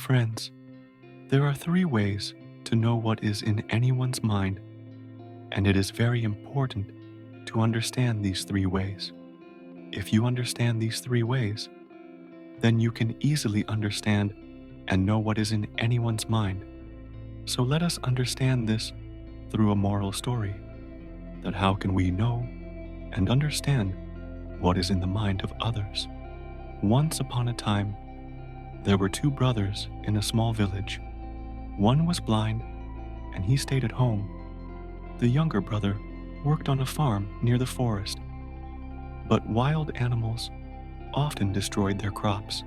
Friends, there are three ways to know what is in anyone's mind, and it is very important to understand these three ways. If you understand these three ways, then you can easily understand and know what is in anyone's mind. So let us understand this through a moral story, that how can we know and understand what is in the mind of others. Once upon a time, there were two brothers in a small village. One was blind, and he stayed at home. The younger brother worked on a farm near the forest, but wild animals often destroyed their crops.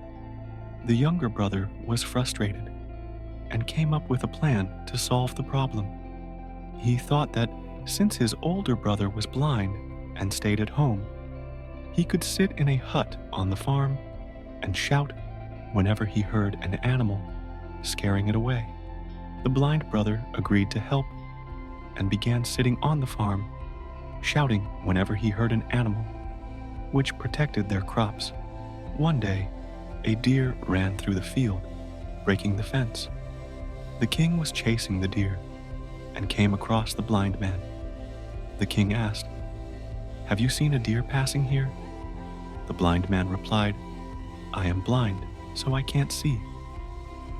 The younger brother was frustrated and came up with a plan to solve the problem. He thought that since his older brother was blind and stayed at home, he could sit in a hut on the farm and shout whenever he heard an animal, scaring it away. The blind brother agreed to help and began sitting on the farm, shouting whenever he heard an animal, which protected their crops. One day, a deer ran through the field, breaking the fence. The king was chasing the deer and came across the blind man. The king asked, "Have you seen a deer passing here?" The blind man replied, "I am blind, so I can't see.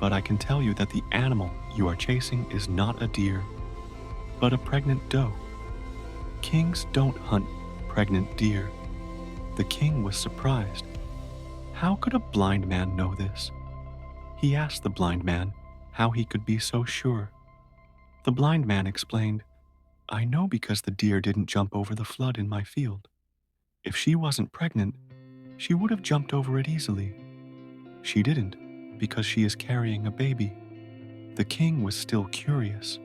But I can tell you that the animal you are chasing is not a deer, but a pregnant doe. Kings don't hunt pregnant deer." The king was surprised. How could a blind man know this? He asked the blind man how he could be so sure. The blind man explained, "I know because the deer didn't jump over the flood in my field. If she wasn't pregnant, she would have jumped over it easily. She didn't because she is carrying a baby." The king was still curious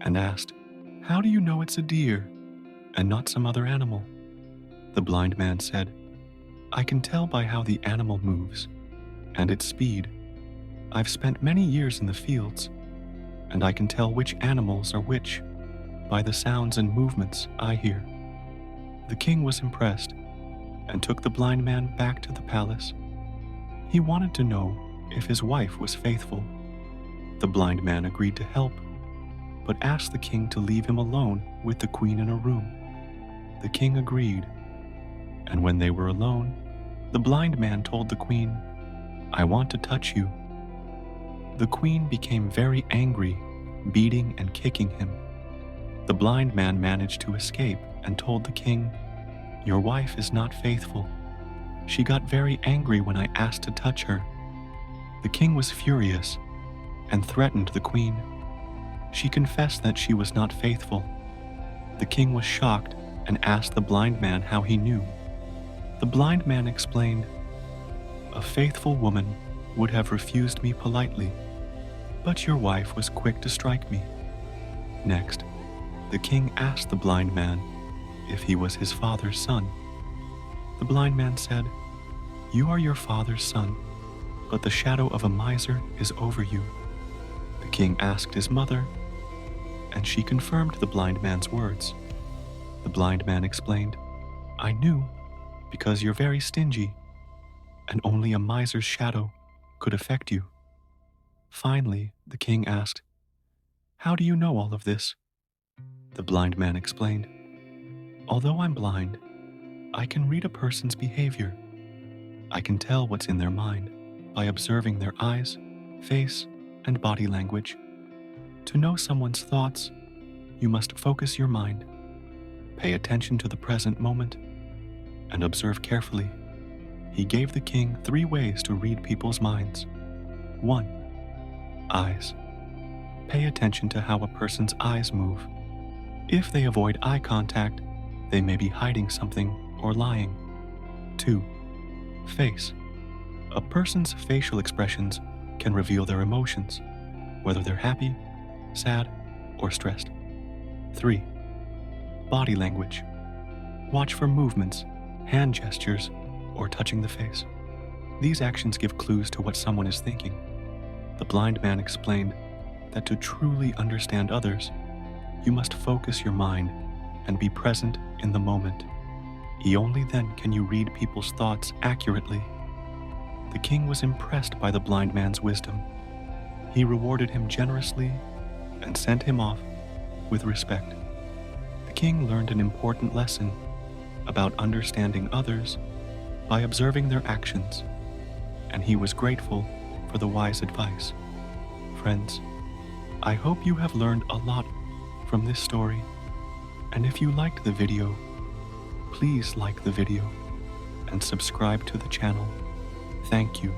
and asked, "How do you know it's a deer and not some other animal?" The blind man said, "I can tell by how the animal moves and its speed. I've spent many years in the fields, and I can tell which animals are which by the sounds and movements I hear." The king was impressed and took the blind man back to the palace. He wanted to know if his wife was faithful. The blind man agreed to help, but asked the king to leave him alone with the queen in a room. The king agreed, and when they were alone, the blind man told the queen, "I want to touch you." The queen became very angry, beating and kicking him. The blind man managed to escape and told the king, "Your wife is not faithful. She got very angry when I asked to touch her." The king was furious and threatened the queen. She confessed that she was not faithful. The king was shocked and asked the blind man how he knew. The blind man explained, "A faithful woman would have refused me politely, but your wife was quick to strike me." Next, the king asked the blind man if he was his father's son. The blind man said, "You are your father's son, but the shadow of a miser is over you." The king asked his mother, and she confirmed the blind man's words. The blind man explained, "I knew because you're very stingy, and only a miser's shadow could affect you." Finally, the king asked, "How do you know all of this?" The blind man explained, "Although I'm blind, I can read a person's behavior. I can tell what's in their mind by observing their eyes, face, and body language. To know someone's thoughts, you must focus your mind, pay attention to the present moment, and observe carefully." He gave the king 3 ways to read people's minds. 1. Eyes. Pay attention to how a person's eyes move. If they avoid eye contact, they may be hiding something or lying. 2. Face. A person's facial expressions can reveal their emotions, whether they're happy, sad, or stressed. 3. Body language. Watch for movements, hand gestures, or touching the face. These actions give clues to what someone is thinking. The blind man explained that to truly understand others, you must focus your mind and be present in the moment. Only then can you read people's thoughts accurately. The king was impressed by the blind man's wisdom He rewarded him generously and sent him off with respect. The king learned an important lesson about understanding others by observing their actions, and he was grateful for the wise advice. Friends, I hope you have learned a lot from this story, and if you liked the video, please like the video and subscribe to the channel. Thank you.